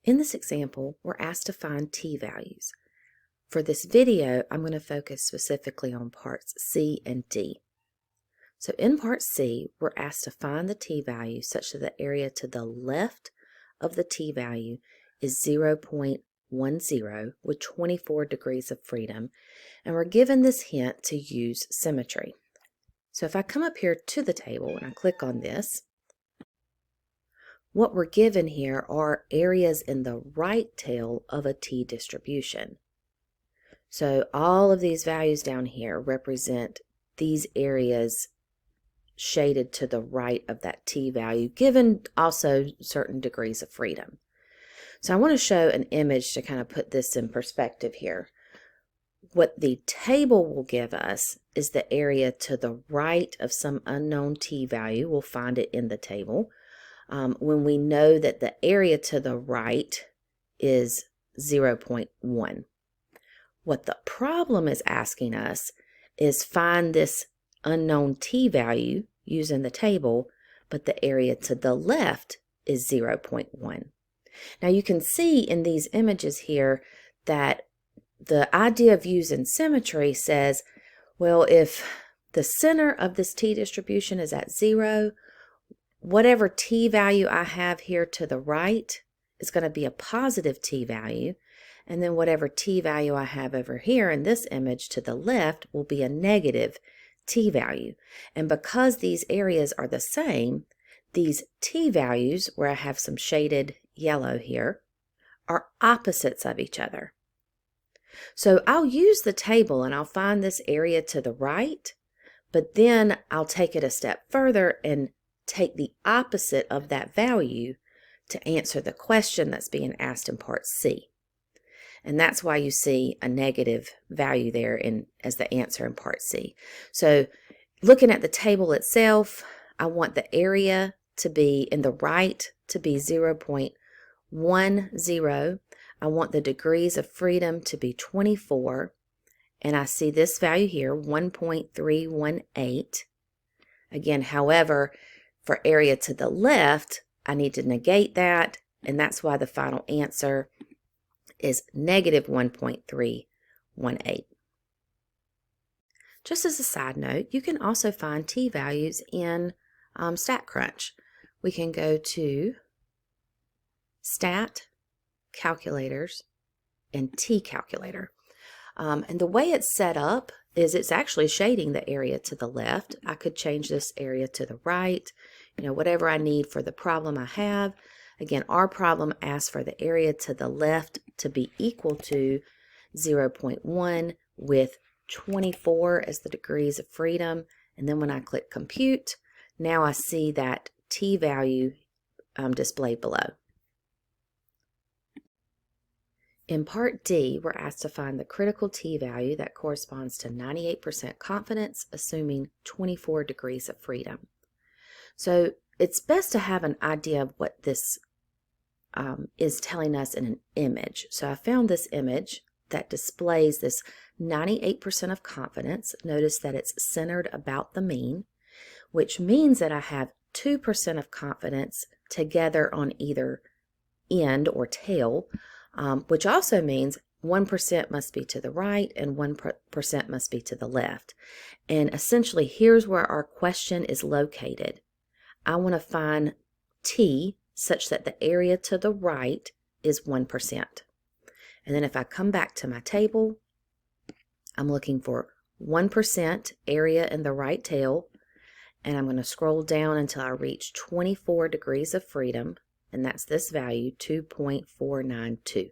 In this example, we're asked to find t-values. For this video, I'm going to focus specifically on parts C and D. So in part C, we're asked to find the t-value such that the area to the left of the t-value is 0.10 with 24 degrees of freedom, and we're given this hint to use symmetry. So if I come up here to the table and I click on this, what we're given here are areas in the right tail of a t-distribution. So all of these values down here represent these areas shaded to the right of that t-value, given also certain degrees of freedom. So I want to show an image to kind of put this in perspective here. What the table will give us is the area to the right of some unknown t-value. We'll find it in the table. When we know that the area to the right is 0.1. What the problem is asking us is find this unknown t-value using the table, but the area to the left is 0.1. Now you can see in these images here that the idea of using symmetry says, well, if the center of this t-distribution is at 0, whatever t-value I have here to the right is going to be a positive t-value, and then whatever t-value I have over here in this image to the left will be a negative t-value. And because these areas are the same, these t-values, where I have some shaded yellow here, are opposites of each other. So I'll use the table and I'll find this area to the right, but then I'll take it a step further and take the opposite of that value to answer the question that's being asked in part C. And that's why you see a negative value there as the answer in part C. So looking at the table itself, I want the area to be in the right to be 0.10. I want the degrees of freedom to be 24. And I see this value here, 1.318. Again, however, for area to the left, I need to negate that, and that's why the final answer is negative 1.318. Just as a side note, you can also find t-values in StatCrunch. We can go to Stat, Calculators, and T-Calculator. And the way it's set up is it's actually shading the area to the left. I could change this area to the right, whatever I need for the problem I have. Again, our problem asks for the area to the left to be equal to 0.1 with 24 as the degrees of freedom. And then when I click compute, now I see that t-value displayed below. In part D, we're asked to find the critical t-value that corresponds to 98% confidence, assuming 24 degrees of freedom. So it's best to have an idea of what this is telling us in an image. So I found this image that displays this 98% of confidence. Notice that it's centered about the mean, which means that I have 2% of confidence together on either end or tail, which also means 1% must be to the right and 1% must be to the left. And essentially, here's where our question is located. I want to find t such that the area to the right is 1%. And then if I come back to my table, I'm looking for 1% area in the right tail, and I'm going to scroll down until I reach 24 degrees of freedom, and that's this value, 2.492.